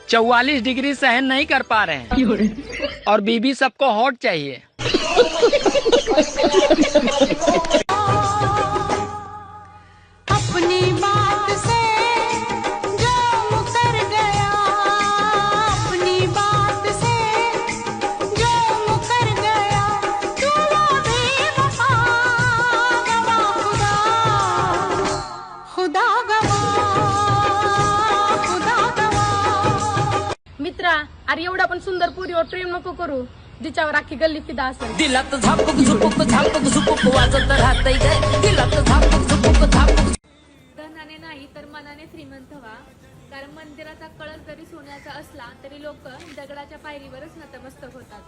44 degree सहन नहीं कर पा रहे हैं और बीबी सबको हॉट चाहिए। अपनी बात से जो मुकर गया, अपनी बात से जो मुकर गया, तू वो बेवफा गवा, खुदा गवा, खुदा गवा। मित्रा, अरे एवढा पण सुंदर पोरीवर प्रेम नको करू जिच्यावर आखी गल्ली फिदा असेल। दिलात झापक झुपक झापक झुपक वाजत राहतय ग, दिलात झापक झुपक झापक। धनाने नाही तर मनाने श्रीमंत व्हा, कारण मंदिराचा कळस जरी सोन्याचा असला तरी लोक दगडाच्या पायरीवरच नतमस्तक होतात।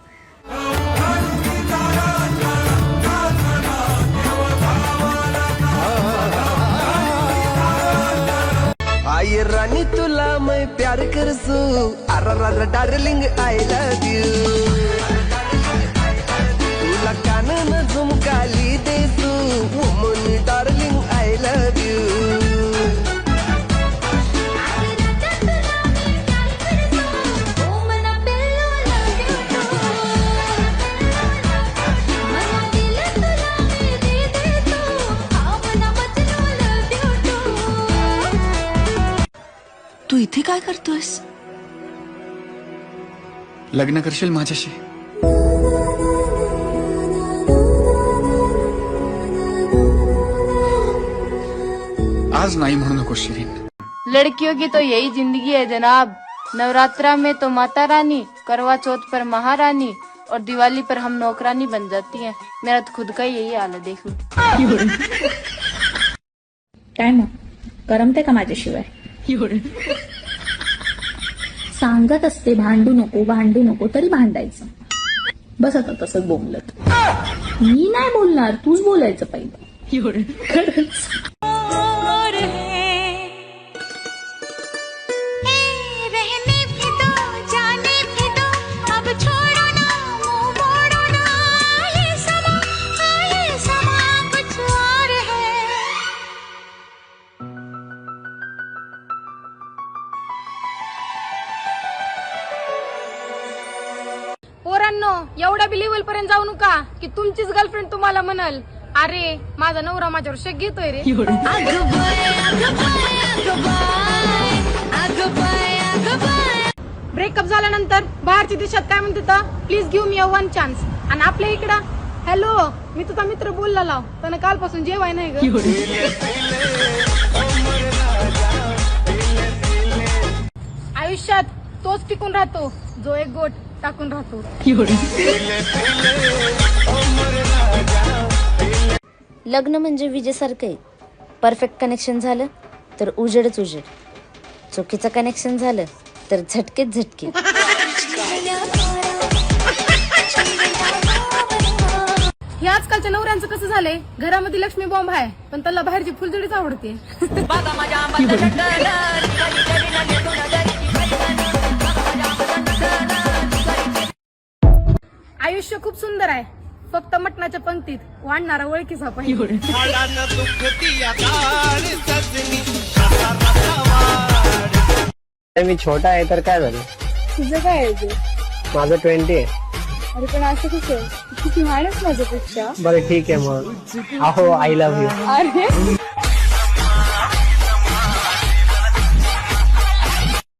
आई रानी तुला मैं प्यार करसू, अरे डार्लिंग आई लव यू। तुला कानन झुमकाली देसू, woman darling I love you. तू इथे काय करतोयस? लग्न करशील माझ्याशी? आज नाही म्हणू नको शिरीन। लड़कियों की तो यही जिंदगी है जनाब, नवरात्रा में तो माता रानी, करवा चौथ पर महारानी और दिवाली पर हम नौकरानी बन जाती हैं। मेरा तो खुद का यही हाल है, देखो। काय मग करमते का माझ्याशिवाय? सांगत असते भांडू नको तरी भांडायचं। बस आता तसंच बोलत। मी नाही बोलणार, तूच बोलायचं पाहिजे। खरंच पोरांनो, एवढ्या बी लेवल पर्यंत जाऊ नका की तुमचीच गर्लफ्रेंड तुम्हाला म्हणाल, अरे माझा नवरा माझ्यावर शक घेतोय रे। ब्रेकअप झाल्यानंतर बाहेरची देशात काय म्हणते तर, please give me a one chance. आणि आपल्या इकडं, हॅलो मी तुझा मित्र बोलला लाव, त्यानं कालपासून जेवाय नाही ग। आयुष्यात तोच टिकून राहतो जो एक गोट टाकून राहतो। लग्न म्हणजे विजेसारखं आहे, परफेक्ट कनेक्शन झालं तर उजेडच उजेड, चुकीचं कनेक्शन झालं तर झटकेच झटके। हे आजकालच्या नवऱ्यांचं कसं झालंय, घरामध्ये लक्ष्मी बॉम्ब आहे पण त्याला बाहेरची फुलझडीच आवडते। आयुष्य खूप सुंदर आहे, फक्त मटणाच्या पंक्तीत वाढणारा ओळखीचा पाहिजे। मी छोटा आहे तर काय झालं? तुझं काय आहे? माझं 20 आहे। अरे पण असं कसं, किती लहानच माझ्यापेक्षा। बरं ठीक आहे मग, अहो आय लव्ह यू। अरे